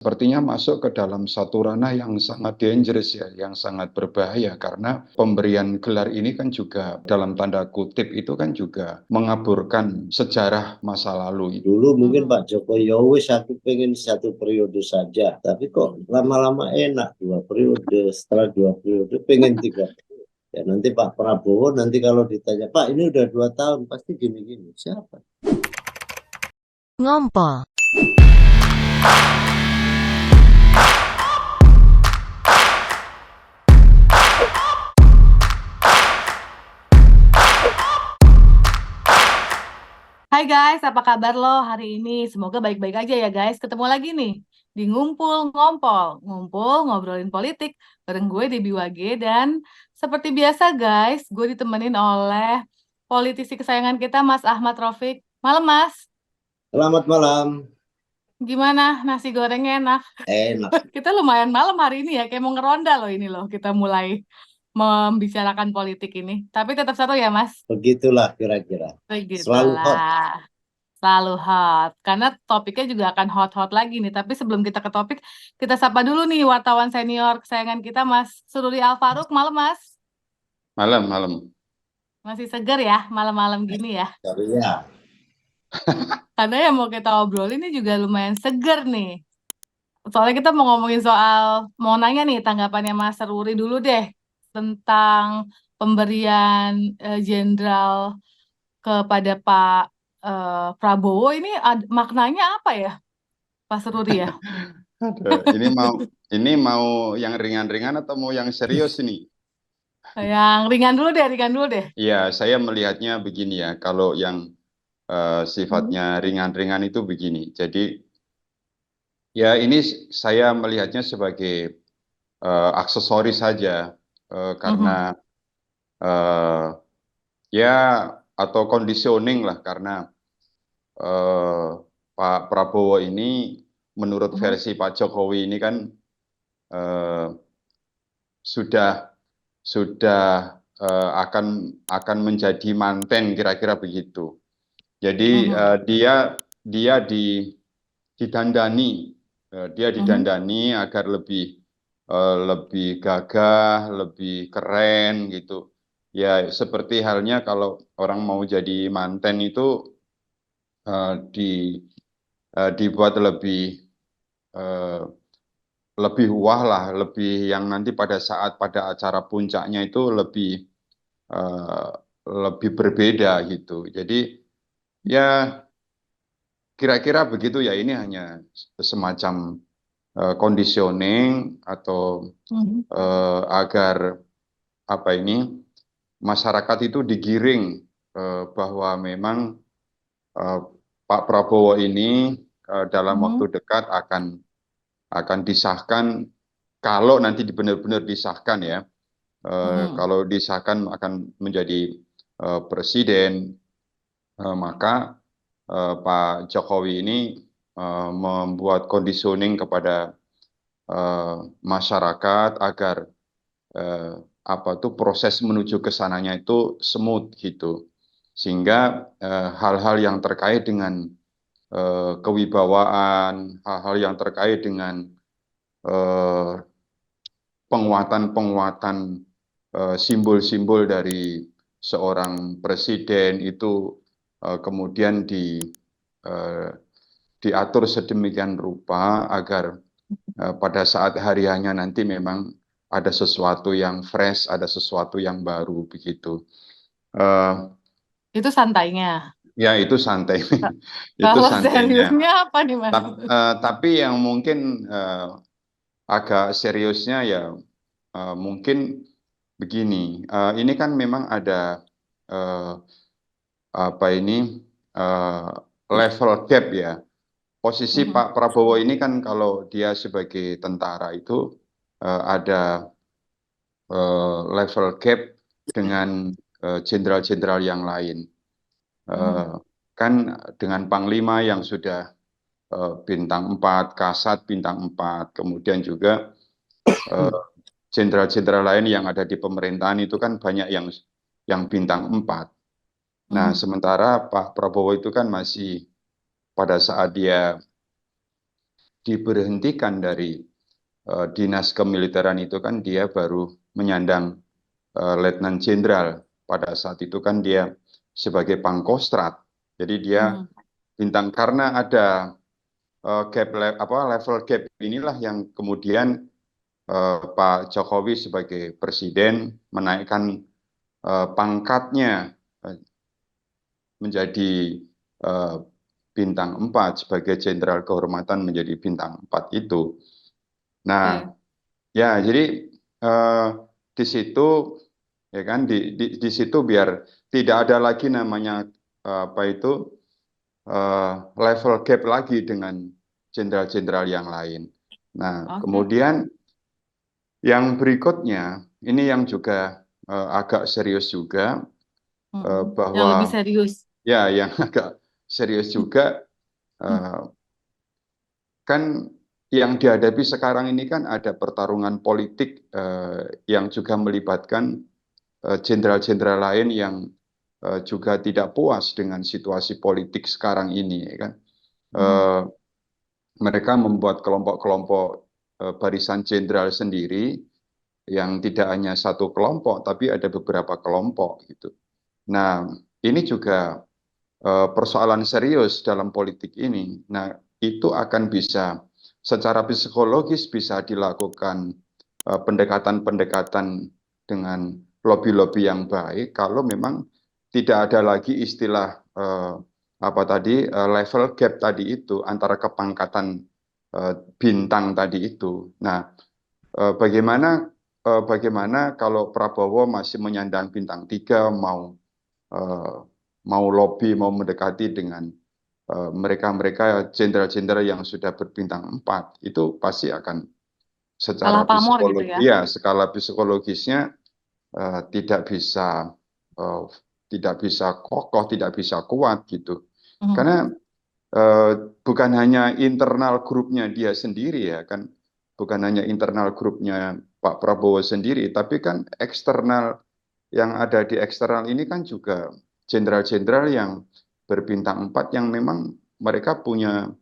sepertinya masuk ke dalam satu ranah yang sangat dangerous ya, yang sangat berbahaya karena pemberian gelar ini kan juga dalam tanda kutip itu kan juga mengaburkan sejarah masa lalu. Dulu mungkin Pak Jokowi ya wis aku pengen 1 periode saja, tapi kok lama-lama enak 2 periode, setelah 2 periode pengen 3 periode. Ya nanti Pak Prabowo nanti kalau ditanya Pak ini udah 2 tahun pasti gini-gini siapa? Ngompol. Hai guys, apa kabar lo hari ini? Semoga baik-baik aja ya guys. Ketemu lagi nih di Ngumpul Ngompol. Ngumpul ngobrolin politik bareng gue Debbie Wage dan seperti biasa guys, gue ditemenin oleh politisi kesayangan kita Mas Ahmad Rafiq. Malam Mas, Selamat malam. gimana nasi gorengnya enak? Enak. Kita lumayan malam hari ini ya, kayak mau ngeronda loh ini loh. Kita mulai membicarakan politik ini. Tapi tetap seru ya Mas? Begitulah kira-kira. Selalu hot. Begitulah. Selalu hot, karena topiknya juga akan hot-hot lagi nih. Tapi sebelum kita ke topik, kita sapa dulu nih wartawan senior kesayangan kita, Mas Sururi Alfaruk. Malam, Mas. Malam, malam. Masih seger ya, malam-malam gini ya. Ya. Karena yang mau kita obrolin ini juga lumayan seger nih. Soalnya kita mau ngomongin soal, mau nanya nih tanggapannya Mas Sururi dulu deh. Tentang pemberian jenderal kepada Pak Prabowo ini maknanya apa ya, Pak Sururi ya? Aduh, ini mau yang ringan-ringan atau mau yang serius ini? Yang ringan dulu deh, ringan dulu deh. Ya, saya melihatnya begini ya. Kalau yang sifatnya ringan-ringan itu begini. Jadi ya ini saya melihatnya sebagai aksesoris saja karena eh, ya atau conditioning lah karena eh, Pak Prabowo ini menurut versi Pak Jokowi ini kan eh, sudah akan menjadi manten kira-kira begitu. Jadi dia didandani didandani agar lebih gagah, lebih keren gitu. Ya seperti halnya kalau orang mau jadi manten itu dibuat eh, lebih wah lah, lebih yang nanti pada acara puncaknya itu eh, lebih berbeda gitu. Jadi ya kira-kira begitu ya, ini hanya semacam conditioning atau agar apa ini masyarakat itu digiring bahwa memang eh, Pak Prabowo ini dalam waktu dekat akan disahkan, kalau nanti benar-benar disahkan ya, kalau disahkan akan menjadi presiden, maka Pak Jokowi ini membuat conditioning kepada masyarakat agar apa tuh proses menuju ke sananya itu smooth gitu, sehingga hal-hal yang terkait dengan kewibawaan, hal-hal yang terkait dengan penguatan-penguatan simbol-simbol dari seorang presiden itu kemudian diatur sedemikian rupa agar pada saat hari hanya nanti memang ada sesuatu yang fresh, ada sesuatu yang baru begitu. Itu santainya. Ya itu santai, itu Kalau santainya. seriusnya apa nih Mas? Tapi yang mungkin agak seriusnya ya mungkin begini. Ini kan memang ada apa ini level gap ya. Posisi Pak Prabowo ini kan kalau dia sebagai tentara itu ada level gap dengan jenderal-jenderal yang lain. Kan dengan Panglima yang sudah bintang 4, Kasat bintang 4, kemudian juga jenderal-jenderal lain yang ada di pemerintahan itu kan banyak yang bintang 4. Nah, sementara Pak Prabowo itu kan masih pada saat dia diberhentikan dari dinas kemiliteran itu kan dia baru menyandang Letnan Jenderal. Pada saat itu kan dia sebagai Pangkostrat. Jadi dia bintang, karena ada level gap inilah yang kemudian Pak Jokowi sebagai presiden menaikkan pangkatnya menjadi bintang 4 sebagai jenderal kehormatan, menjadi bintang 4 itu. Nah, ya jadi di situ ya kan di situ biar tidak ada lagi namanya level gap lagi dengan jenderal-jenderal yang lain. Nah, kemudian yang berikutnya ini yang juga agak serius juga, bahwa yang lebih serius. Ya, yang agak serius juga, kan yang dihadapi sekarang ini kan ada pertarungan politik yang juga melibatkan jenderal-jenderal lain yang juga tidak puas dengan situasi politik sekarang ini, ya kan. Mereka membuat kelompok-kelompok barisan jenderal sendiri yang tidak hanya satu kelompok, tapi ada beberapa kelompok gitu. Nah, ini juga persoalan serius dalam politik ini. Nah, itu akan bisa secara psikologis bisa dilakukan pendekatan-pendekatan dengan lobby-lobby yang baik kalau memang tidak ada lagi istilah level gap tadi itu antara kepangkatan bintang tadi itu. Nah, bagaimana kalau Prabowo masih menyandang bintang 3, mau lobby, mau mendekati dengan mereka-mereka jenderal-jenderal yang sudah berbintang 4, itu pasti akan secara psikologi, gitu ya? Skala psikologisnya tidak bisa kokoh, tidak bisa kuat gitu. Karena bukan hanya internal grupnya dia sendiri ya kan, bukan hanya internal grupnya Pak Prabowo sendiri, tapi kan eksternal yang ada di eksternal ini kan juga jenderal-jenderal yang berbintang 4 yang memang mereka punya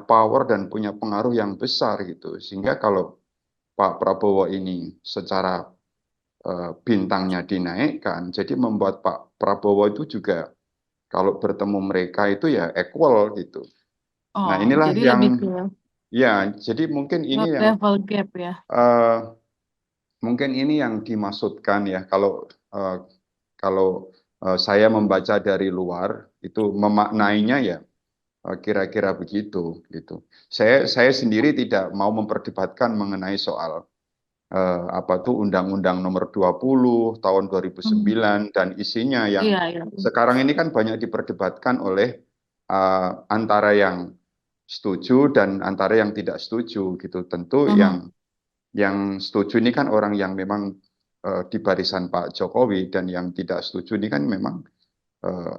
power dan punya pengaruh yang besar gitu. Sehingga kalau Pak Prabowo ini secara bintangnya dinaikkan, jadi membuat Pak Prabowo itu juga kalau bertemu mereka itu ya equal gitu. Nah, inilah jadi yang lebih ke ya, jadi mungkin ini yang level gap ya. mungkin ini yang dimaksudkan ya kalau saya membaca dari luar itu memaknainya ya kira-kira begitu gitu. Saya sendiri tidak mau memperdebatkan mengenai soal Undang-Undang Nomor 20 tahun 2009 dan isinya yang sekarang ini kan banyak diperdebatkan oleh antara yang setuju dan antara yang tidak setuju gitu. Tentu yang setuju ini kan orang yang memang di barisan Pak Jokowi, dan yang tidak setuju ini kan memang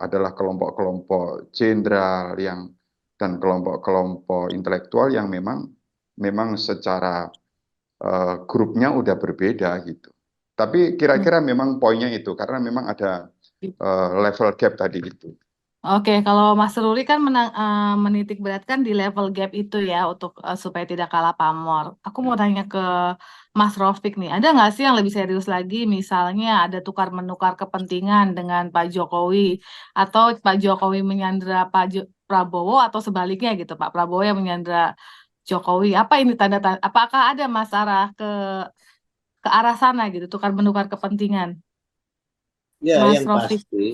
adalah kelompok-kelompok jenderal dan kelompok-kelompok intelektual yang memang secara grupnya udah berbeda gitu. Tapi kira-kira memang poinnya itu karena memang ada level gap tadi itu. Oke, kalau Mas Ruri kan menitik beratkan di level gap itu ya untuk supaya tidak kalah pamor. Aku mau tanya ke Mas Rofik nih, ada nggak sih yang lebih serius lagi? Misalnya ada tukar-menukar kepentingan dengan Pak Jokowi, atau Pak Jokowi menyandra Pak Prabowo, atau sebaliknya gitu, Pak Prabowo yang menyandra Jokowi. Apa ini tanda-tanda? Apakah ada Mas arah ke arah sana gitu, tukar-menukar kepentingan? Ya, Mas yang Rofik. pasti,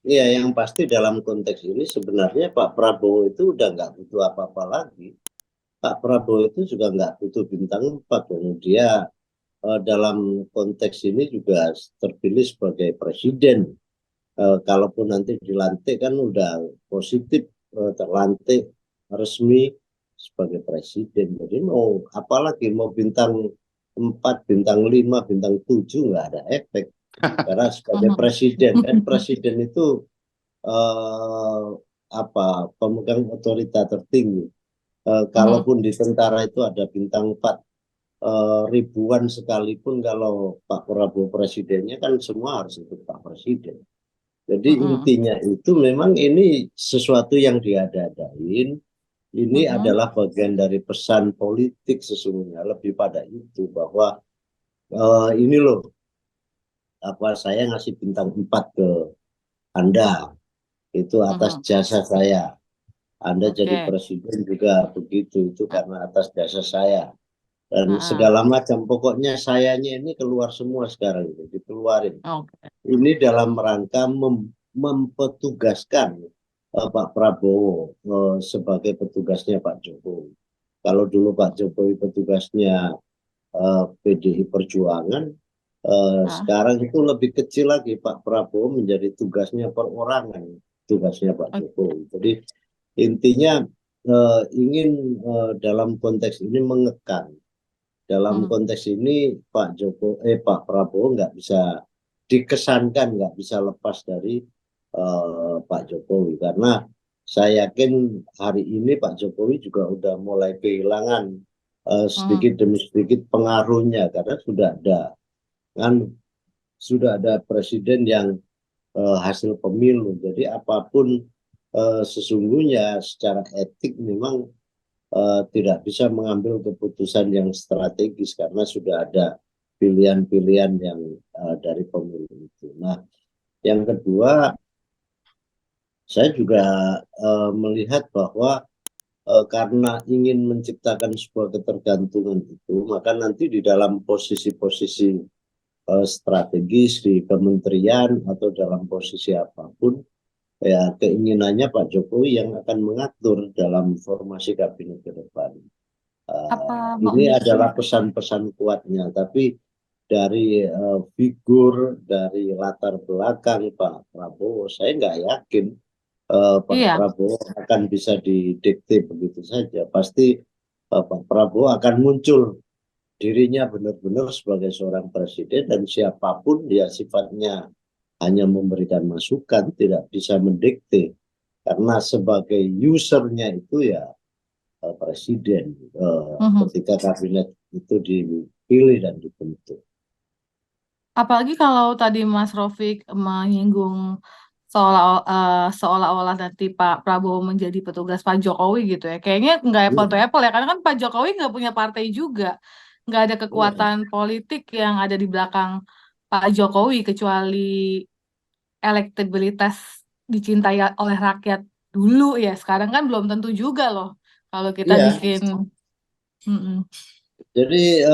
ya yang pasti dalam konteks ini sebenarnya Pak Prabowo itu udah nggak butuh apa-apa lagi. Pak Prabowo itu juga nggak butuh bintang 4. Dia dalam konteks ini juga terpilih sebagai presiden. Kalaupun nanti dilantik kan udah positif terlantik resmi sebagai presiden. Jadi mau apalagi mau bintang 4, bintang 5, bintang 7 nggak ada efek. Karena sebagai presiden kan presiden itu pemegang otorita tertinggi. Kalaupun di tentara itu ada bintang 4 ribuan sekalipun, kalau Pak Prabowo presidennya kan semua harus ikut Pak Presiden. Jadi intinya itu memang ini sesuatu yang diada-adain ini Mm-mm. adalah bagian dari pesan politik sesungguhnya, lebih pada itu bahwa ini loh, saya ngasih bintang 4 ke Anda, itu atas Mhm. jasa saya. Anda jadi Oke. presiden juga begitu, itu karena atas jasa saya. Dan Heeh. segala macam, pokoknya sayanya ini keluar semua sekarang, dikeluarin. Oke. Ini dalam rangka mempetugaskan Pak Prabowo sebagai petugasnya Pak Jokowi. Kalau dulu Pak Jokowi petugasnya PDI Perjuangan, Hah? sekarang itu lebih kecil lagi, Pak Prabowo menjadi tugasnya perorangan, tugasnya Pak Oke. Jokowi. Jadi intinya ingin dalam konteks ini mengekang. Dalam Mhm. konteks ini Pak Prabowo nggak bisa dikesankan, nggak bisa lepas dari Pak Jokowi, karena saya yakin hari ini Pak Jokowi juga udah mulai kehilangan Mhm. sedikit demi sedikit pengaruhnya, karena sudah ada presiden yang hasil pemilu. Jadi apapun sesungguhnya secara etik memang tidak bisa mengambil keputusan yang strategis karena sudah ada pilihan-pilihan yang dari pemilu itu. Nah, yang kedua, saya juga melihat bahwa karena ingin menciptakan sebuah ketergantungan itu, maka nanti di dalam posisi-posisi strategis di kementerian atau dalam posisi apapun, ya keinginannya Pak Jokowi yang akan mengatur dalam formasi kabinet ke depan. Apa Ini maunya? adalah pesan-pesan kuatnya, tapi dari figur, dari latar belakang Pak Prabowo, saya nggak yakin Pak Iya. Prabowo akan bisa didikte begitu saja. Pasti Pak Prabowo akan muncul dirinya benar-benar sebagai seorang presiden, dan siapapun dia sifatnya hanya memberikan masukan, tidak bisa mendikte. Karena sebagai usernya itu ya presiden Mhm. ketika kabinet itu dipilih dan dibentuk. Apalagi kalau tadi Mas Rofik menyinggung seolah-olah nanti Pak Prabowo menjadi petugas Pak Jokowi gitu ya. Kayaknya nggak apple to Iya, apple ya, karena kan Pak Jokowi nggak punya partai juga, nggak ada iya, kekuatan politik yang ada di belakang Pak Jokowi kecuali elektabilitas dicintai oleh rakyat dulu ya. Sekarang kan belum tentu juga loh kalau kita iya. bikin. Mm-mm. Jadi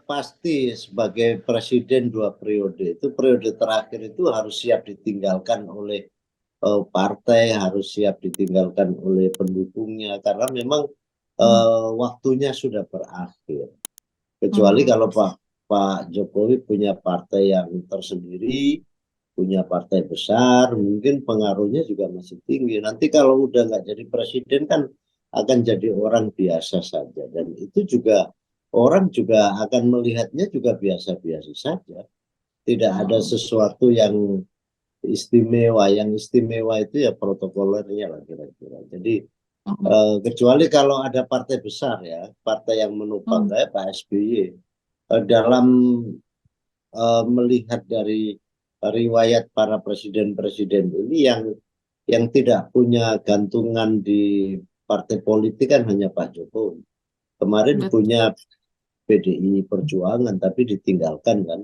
pasti sebagai presiden 2 periode itu, periode terakhir itu harus siap ditinggalkan oleh partai, harus siap ditinggalkan oleh pendukungnya karena memang Mm. waktunya sudah berakhir. Kecuali Mm. kalau Pak Jokowi punya partai yang tersendiri, punya partai besar, mungkin pengaruhnya juga masih tinggi. Nanti kalau udah nggak jadi presiden kan akan jadi orang biasa saja, dan itu juga orang juga akan melihatnya juga biasa-biasa saja. Tidak ada Mm. sesuatu yang istimewa. Yang istimewa itu ya protokolernya lah kira-kira. Jadi Mm. kecuali kalau ada partai besar ya, partai yang menopang Mm. kayak Pak SBY dalam melihat dari riwayat para presiden-presiden ini, yang tidak punya gantungan di partai politik kan hanya Pak Jokowi. Kemarin Betul. punya PDI Perjuangan tapi ditinggalkan kan.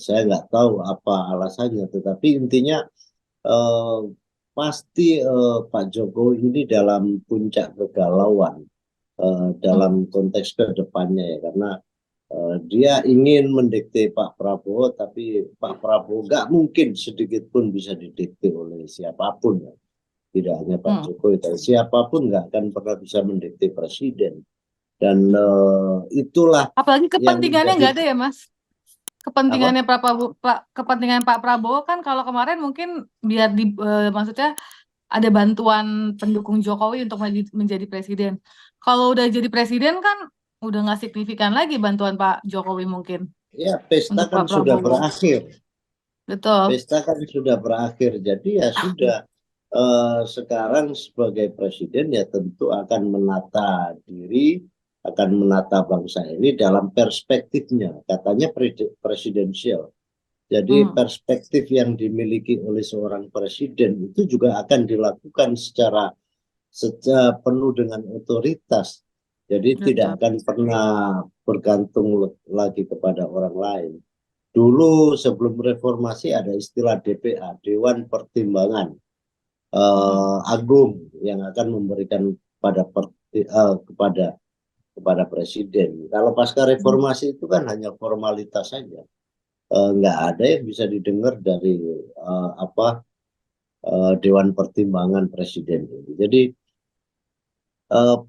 Saya nggak tahu apa alasannya, tetapi intinya eh, pasti Pak Jokowi ini dalam puncak kegalauan Mm. dalam konteks kedepannya ya, karena dia ingin mendikte Pak Prabowo, tapi Pak Prabowo nggak mungkin sedikit pun bisa didikte oleh siapapun ya. Tidak hanya Pak Mm. Jokowi, tapi siapapun nggak akan pernah bisa mendikte presiden. Dan itulah Apalagi yang kepentingannya menjadi nggak ada ya, Mas. apa? Kepentingan Pak Prabowo kan kalau kemarin mungkin biar maksudnya ada bantuan pendukung Jokowi untuk menjadi presiden. Kalau udah jadi presiden kan udah nggak signifikan lagi bantuan Pak Jokowi mungkin Ya, pesta untuk kan Pak sudah Prabowo. berakhir. Betul. Pesta kan sudah berakhir. Jadi ya sudah, sekarang sebagai presiden ya tentu akan menata diri, akan menata bangsa ini dalam perspektifnya. Katanya presidensial. Jadi Hmm. perspektif yang dimiliki oleh seorang presiden itu juga akan dilakukan secara secara penuh dengan otoritas. Jadi tidak Betul. akan pernah bergantung lagi kepada orang lain. Dulu sebelum reformasi ada istilah DPA, Dewan Pertimbangan Agung, yang akan memberikan kepada presiden. Kalau pasca reformasi itu kan hanya formalitas saja, nggak ada yang bisa didengar dari Dewan Pertimbangan Presiden. Jadi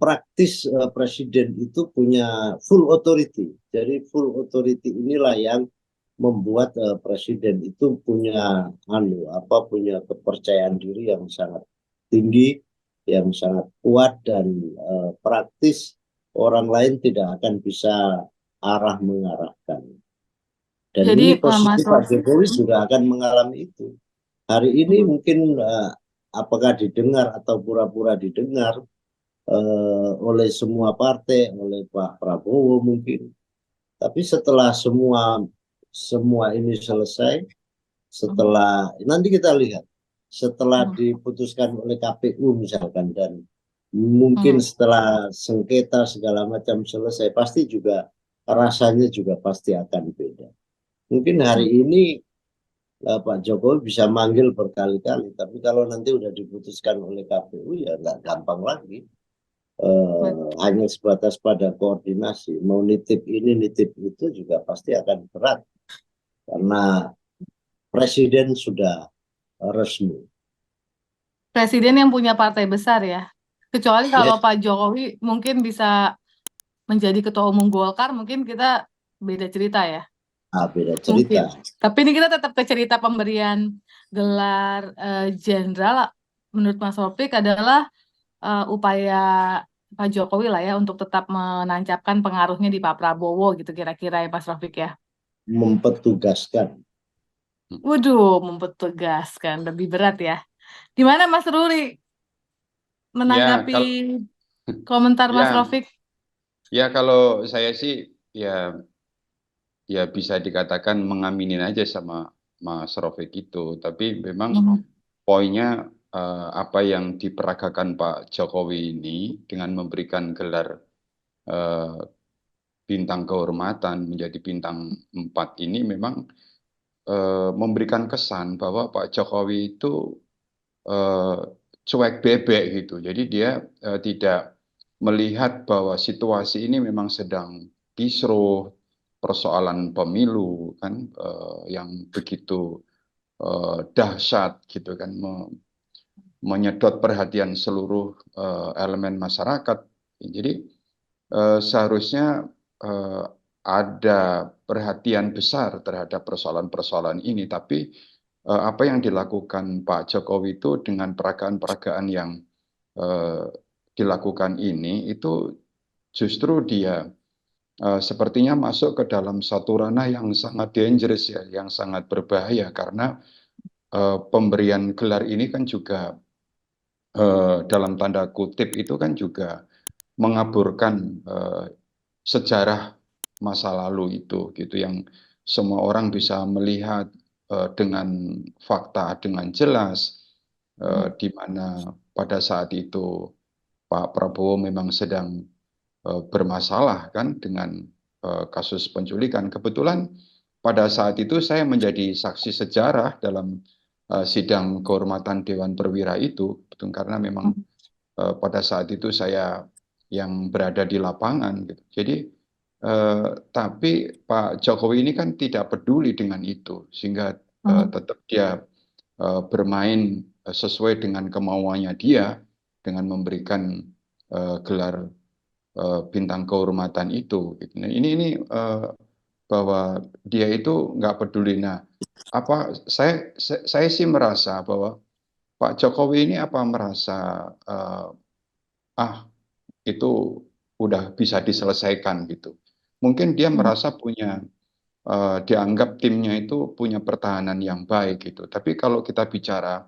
praktis presiden itu punya full authority. Jadi full authority inilah yang membuat presiden itu punya punya kepercayaan diri yang sangat tinggi, yang sangat kuat, dan praktis orang lain tidak akan bisa arah mengarahkan. Dan Jadi ini posisi Mas Pak Rofi, Jokowi juga akan mengalami itu. Hari ini mungkin apakah didengar atau pura-pura didengar oleh semua partai, oleh Pak Prabowo mungkin. Tapi setelah semua ini selesai, setelah nanti kita lihat, setelah diputuskan oleh KPU misalkan, dan mungkin setelah sengketa segala macam selesai, pasti juga rasanya juga pasti akan beda. Mungkin hari ini Pak Jokowi bisa manggil berkali-kali, tapi kalau nanti udah diputuskan oleh KPU ya nggak gampang lagi. Hanya sebatas pada koordinasi, mau nitip ini nitip itu juga pasti akan berat karena presiden sudah resmi. presiden yang punya partai besar ya. Kecuali kalau Yes, Pak Jokowi mungkin bisa menjadi ketua umum Golkar, mungkin kita beda cerita ya. beda cerita. Mungkin. Tapi ini kita tetap ke cerita pemberian gelar jenderal. Menurut Mas Rofik adalah upaya Pak Jokowi lah ya untuk tetap menancapkan pengaruhnya di Pak Prabowo gitu kira-kira ya Mas Rofik ya. Mempetugaskan. Waduh, mempetugaskan lebih berat ya. Gimana Mas Ruri Ya, menanggapi kalau komentar Mas ya Rofik? ya kalau saya sih ya bisa dikatakan mengaminin aja sama Mas Rofik itu. Tapi memang poinnya apa yang diperagakan Pak Jokowi ini dengan memberikan gelar eh, bintang kehormatan menjadi bintang 4 ini memang memberikan kesan bahwa Pak Jokowi itu eh, cuek bebek gitu. Jadi dia tidak melihat bahwa situasi ini memang sedang kisruh, persoalan pemilu kan yang begitu dahsyat gitu kan, menyedot perhatian seluruh elemen masyarakat. Jadi seharusnya ada perhatian besar terhadap persoalan-persoalan ini, tapi apa yang dilakukan Pak Jokowi itu dengan peragaan-peragaan yang dilakukan ini itu justru dia sepertinya masuk ke dalam satu ranah yang sangat dangerous ya, yang sangat berbahaya karena pemberian gelar ini kan juga dalam tanda kutip itu kan juga mengaburkan sejarah masa lalu itu gitu yang semua orang bisa melihat dengan fakta dengan jelas di mana pada saat itu Pak Prabowo memang sedang bermasalah kan dengan kasus penculikan. Kebetulan pada saat itu saya menjadi saksi sejarah dalam sidang kehormatan Dewan Perwira itu, betul karena memang pada saat itu saya yang berada di lapangan gitu. Jadi tapi Pak Jokowi ini kan tidak peduli dengan itu sehingga tetap dia bermain sesuai dengan kemauannya dia dengan memberikan gelar bintang kehormatan itu. Gitu. Nah, ini bahwa dia itu nggak peduli. Nah, apa saya sih merasa bahwa Pak Jokowi ini apa merasa itu udah bisa diselesaikan gitu. Mungkin dia merasa punya dianggap timnya itu punya pertahanan yang baik gitu. Tapi kalau kita bicara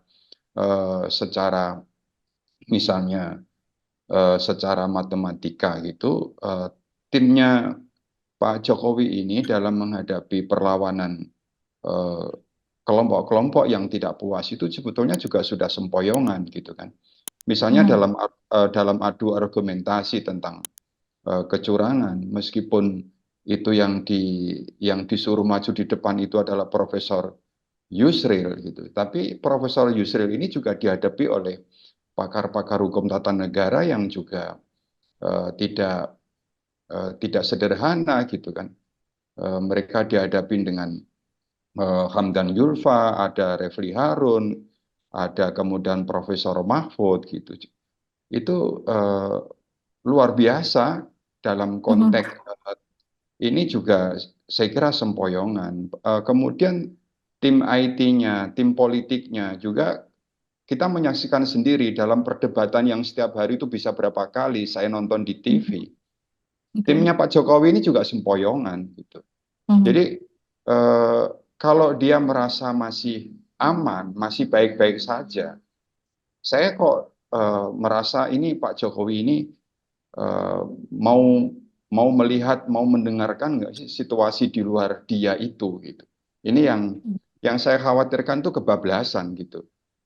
secara misalnya secara matematika gitu, timnya Pak Jokowi ini dalam menghadapi perlawanan kelompok-kelompok yang tidak puas itu sebetulnya juga sudah sempoyongan gitu kan. Misalnya Mhm. dalam adu argumentasi tentang kecurangan, meskipun itu yang disuruh maju di depan itu adalah Profesor Yusril gitu. Tapi Profesor Yusril ini juga dihadapi oleh pakar-pakar hukum tata negara yang juga eh, tidak tidak sederhana gitu kan. Mereka dihadapi dengan Hamdan Yulfa, ada Refli Harun, ada kemudian Profesor Mahfud gitu. Itu luar biasa dalam Mhm. konteks ini juga saya kira sempoyongan. Kemudian tim IT-nya, tim politiknya juga kita menyaksikan sendiri dalam perdebatan yang setiap hari itu bisa berapa kali saya nonton di TV. Mhm. Oke. Timnya Pak Jokowi ini juga sempoyongan gitu. Mhm. Jadi eh, kalau dia merasa masih aman, masih baik-baik saja, saya kok merasa ini Pak Jokowi ini eh, mau mau melihat, mau mendengarkan nggak sih situasi di luar dia itu gitu. Ini yang saya khawatirkan tuh kebablasan gitu.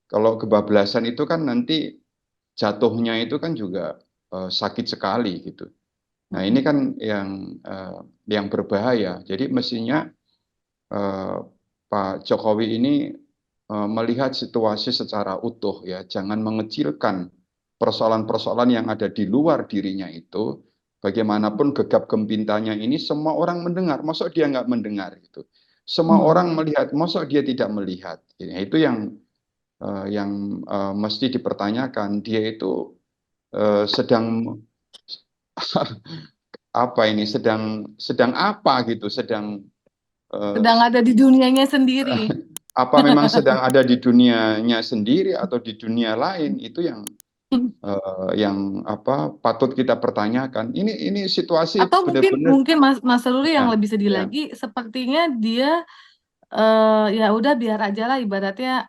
Kalau kebablasan itu kan nanti jatuhnya itu kan juga sakit sekali gitu. Nah, ini Mhm. kan yang berbahaya. Jadi mestinya eh, Pak Jokowi ini melihat situasi secara utuh ya, jangan mengecilkan persoalan-persoalan yang ada di luar dirinya itu. Bagaimanapun gegap gempintanya ini semua orang mendengar, masuk dia nggak mendengar gitu. Semua Mhm. orang melihat, masuk dia tidak melihat. Ya, itu yang mesti dipertanyakan. Dia itu sedang apa ini? Sedang apa gitu? Eh, Sedang ada di dunianya sendiri. apa memang sedang ada di dunianya sendiri atau di dunia lain itu yang apa patut kita pertanyakan. Ini situasi Atau mungkin benar-benar mungkin Mas Ruri ya, yang lebih sedih ya. lagi, sepertinya dia ya udah biar aja lah ibaratnya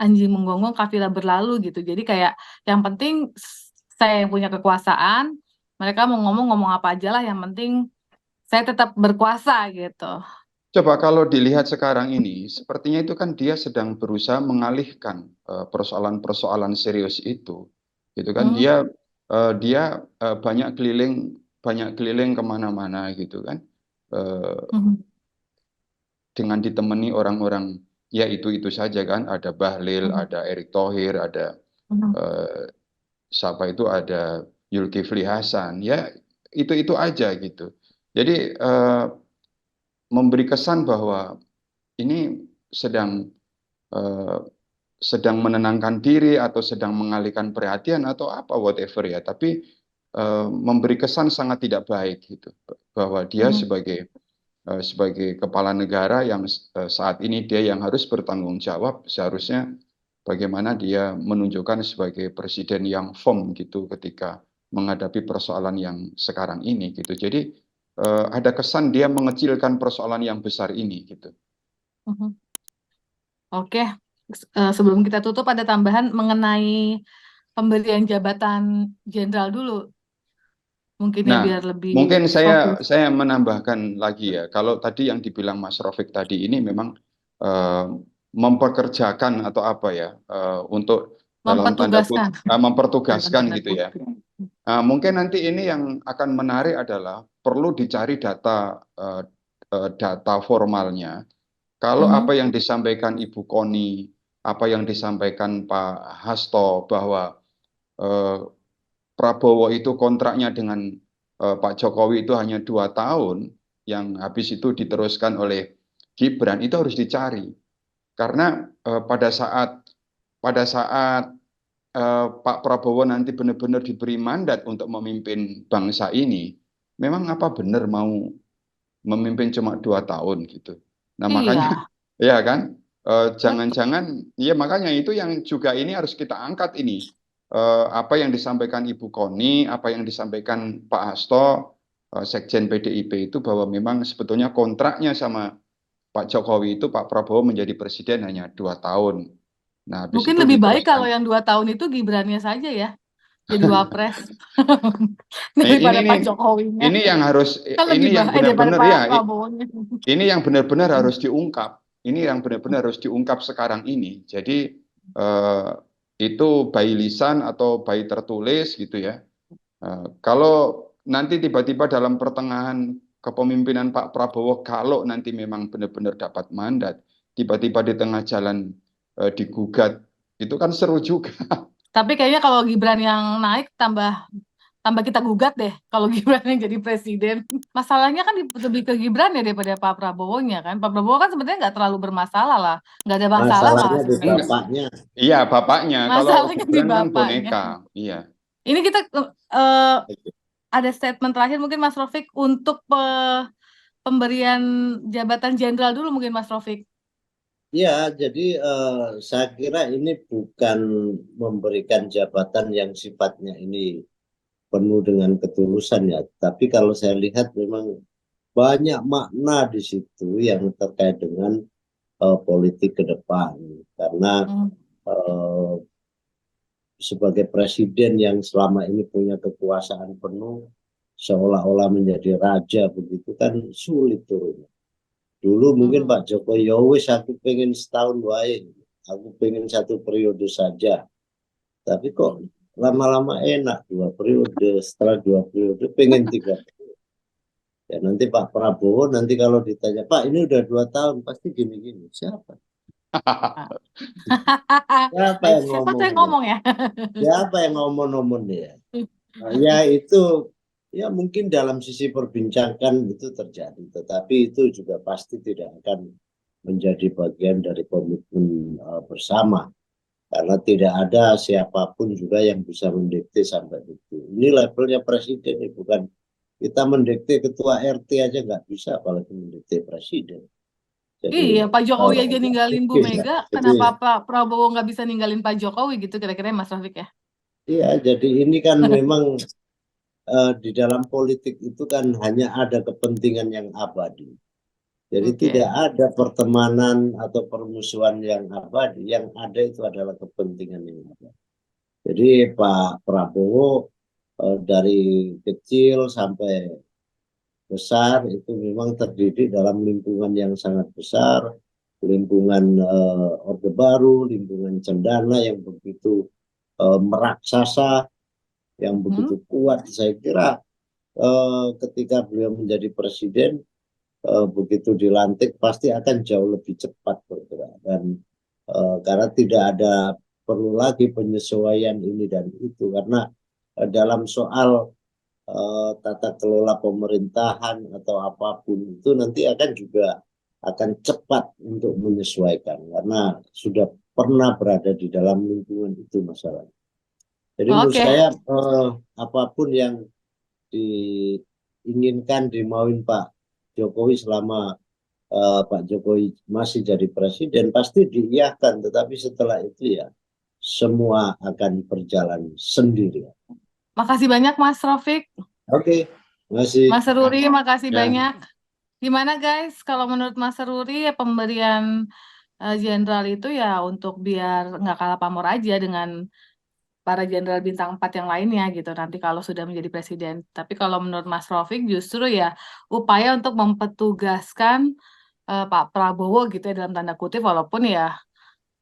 anjing menggonggong kafilah berlalu gitu. Jadi kayak yang penting saya yang punya kekuasaan, mereka mau ngomong ngomong apa aja lah, yang penting saya tetap berkuasa gitu. Coba kalau dilihat sekarang ini, sepertinya itu kan dia sedang berusaha mengalihkan persoalan-persoalan serius itu, gitu kan? Hmm. Dia banyak keliling kemana-mana gitu kan, Eh, Mhm. dengan ditemani orang-orang ya itu saja kan, ada Bahlil, Mhm. ada Erick Thohir, ada Mhm. eh, siapa itu, ada Zulkifli Hasan, ya itu aja gitu. Jadi memberi kesan bahwa ini sedang eh, sedang menenangkan diri atau sedang mengalihkan perhatian atau apa whatever ya, tapi memberi kesan sangat tidak baik gitu bahwa dia Mhm. sebagai kepala negara yang saat ini dia yang harus bertanggung jawab, seharusnya bagaimana dia menunjukkan sebagai presiden yang firm gitu ketika menghadapi persoalan yang sekarang ini gitu. Jadi ada kesan dia mengecilkan persoalan yang besar ini gitu. Mhm. Oke. Sebelum kita tutup ada tambahan mengenai pemberian jabatan jenderal dulu, mungkin ya Nah, biar lebih mungkin fokus. saya menambahkan lagi ya. Kalau tadi yang dibilang Mas Rofik tadi ini memang eh, mempekerjakan atau apa ya untuk dalam tanda Mempertugaskan dalam mempertugaskan tanda gitu ya. kutip. Mungkin nanti ini yang akan menarik adalah perlu dicari data formalnya. Kalau apa Mhm. yang disampaikan Ibu Koni, apa yang disampaikan Pak Hasto bahwa eh, Prabowo itu kontraknya dengan Pak Jokowi itu hanya 2 tahun, yang habis itu diteruskan oleh Gibran, itu harus dicari. Karena pada saat Pak Prabowo nanti benar-benar diberi mandat untuk memimpin bangsa ini, memang apa benar mau memimpin cuma 2 tahun gitu. Nah makanya Iya. ya kan, Betul. jangan-jangan ya makanya itu yang juga ini harus kita angkat ini. Apa yang disampaikan Ibu Koni, apa yang disampaikan Pak Hasto, Sekjen PDIP itu bahwa memang sebetulnya kontraknya sama Pak Jokowi itu Pak Prabowo menjadi presiden hanya 2 tahun. Nah habis Mungkin itu lebih baik kalau diteruskan. yang 2 tahun itu Gibrannya saja ya jadi wapres Ini daripada ini Pak Jokowinya. ini yang harus Kan lebih ini yang daripada benar-benar Pak ya. Prabowo-nya. Ini yang benar-benar harus diungkap. Ini yang benar-benar harus diungkap sekarang ini. Jadi eh, itu by lisan atau by tertulis gitu ya. Kalau nanti tiba-tiba dalam pertengahan kepemimpinan Pak Prabowo, kalau nanti memang benar-benar dapat mandat, tiba-tiba di tengah jalan digugat, itu kan seru juga. Tapi kayaknya kalau Gibran yang naik tambah kita gugat deh kalau Gibran yang jadi presiden. Masalahnya kan lebih ke Gibran ya daripada Pak Prabowo-nya kan. Pak Prabowo kan sebenarnya nggak terlalu bermasalah lah. Nggak ada masalah malah Masalahnya di sebenarnya. bapaknya. Iya, bapaknya. Kalau Masalahnya di Gibran kan bapaknya. boneka. Iya. Ini kita ada statement terakhir mungkin Mas Rofik untuk pemberian jabatan jenderal dulu mungkin Mas Rofik. Ya, jadi saya kira ini bukan memberikan jabatan yang sifatnya ini penuh dengan ketulusan ya. Tapi kalau saya lihat memang banyak makna di situ yang terkait dengan politik ke depan. Karena sebagai presiden yang selama ini punya kekuasaan penuh, seolah-olah menjadi raja begitu kan sulit turunnya. Dulu mungkin Pak Jokowi, ya wis aku pengen setahun wae, aku pengen 1 periode saja. Tapi kok lama-lama enak 2 periode, setelah 2 periode pengen 3 periode. Ya nanti Pak Prabowo nanti kalau ditanya, Pak ini udah 2 tahun pasti gini-gini. Siapa? Siapa yang Siapa tuh yang ngomong? ngomong ya? Siapa yang ngomong dia? Ya itu ya mungkin dalam sisi perbincangan itu terjadi, tetapi itu juga pasti tidak akan menjadi bagian dari komitmen bersama, karena tidak ada siapapun juga yang bisa mendikte sampai itu. Ini levelnya presiden, bukan kita mendikte ketua RT aja nggak bisa, apalagi mendikte presiden. Jadi, Iya, Pak Jokowi aja ninggalin Bu mungkin Mega, ya. kenapa Pak Prabowo nggak bisa ninggalin Pak Jokowi gitu kira-kira Mas Rafiq ya? Iya, jadi ini kan memang di dalam politik itu kan hanya ada kepentingan yang abadi. Jadi tidak ada pertemanan atau permusuhan yang abadi, yang ada itu adalah kepentingan yang abadi. Jadi Pak Prabowo dari kecil sampai besar itu memang terdidik dalam lingkungan yang sangat besar, lingkungan Orde Baru, lingkungan cendana yang begitu meraksasa, yang begitu kuat. Saya kira ketika beliau menjadi presiden, begitu dilantik pasti akan jauh lebih cepat bergerak, dan karena tidak ada perlu lagi penyesuaian ini dan itu, karena dalam soal tata kelola pemerintahan atau apapun itu nanti akan cepat untuk menyesuaikan karena sudah pernah berada di dalam lingkungan itu masalah. Jadi menurut saya apapun yang diinginkan dimauin Pak Jokowi selama Pak Jokowi masih jadi presiden pasti diiyakan, tetapi setelah itu ya semua akan berjalan sendiri. Makasih banyak Mas Rafiq. Oke, makasih. Mas Seruri, makasih banyak. Gimana guys, kalau menurut Mas Seruri ya pemberian jenderal itu ya untuk biar nggak kalah pamor aja dengan para jenderal bintang 4 yang lainnya gitu nanti kalau sudah menjadi presiden. Tapi kalau menurut Mas Rafiq justru ya upaya untuk mempetugaskan Pak Prabowo gitu ya dalam tanda kutip, walaupun ya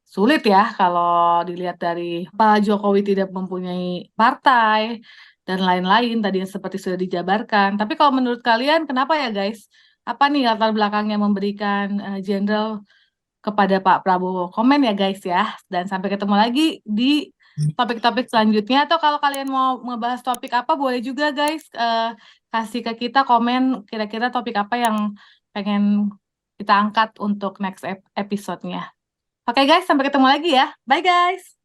sulit ya kalau dilihat dari Pak Jokowi tidak mempunyai partai dan lain-lain tadi yang seperti sudah dijabarkan. Tapi kalau menurut kalian kenapa ya guys? Apa nih latar belakangnya memberikan jenderal kepada Pak Prabowo? Komen ya guys ya. Dan sampai ketemu lagi di topik-topik selanjutnya. Atau kalau kalian mau membahas topik apa boleh juga guys kasih ke kita komen kira-kira topik apa yang pengen kita angkat untuk next episode-nya. Oke guys, sampai ketemu lagi ya. Bye guys.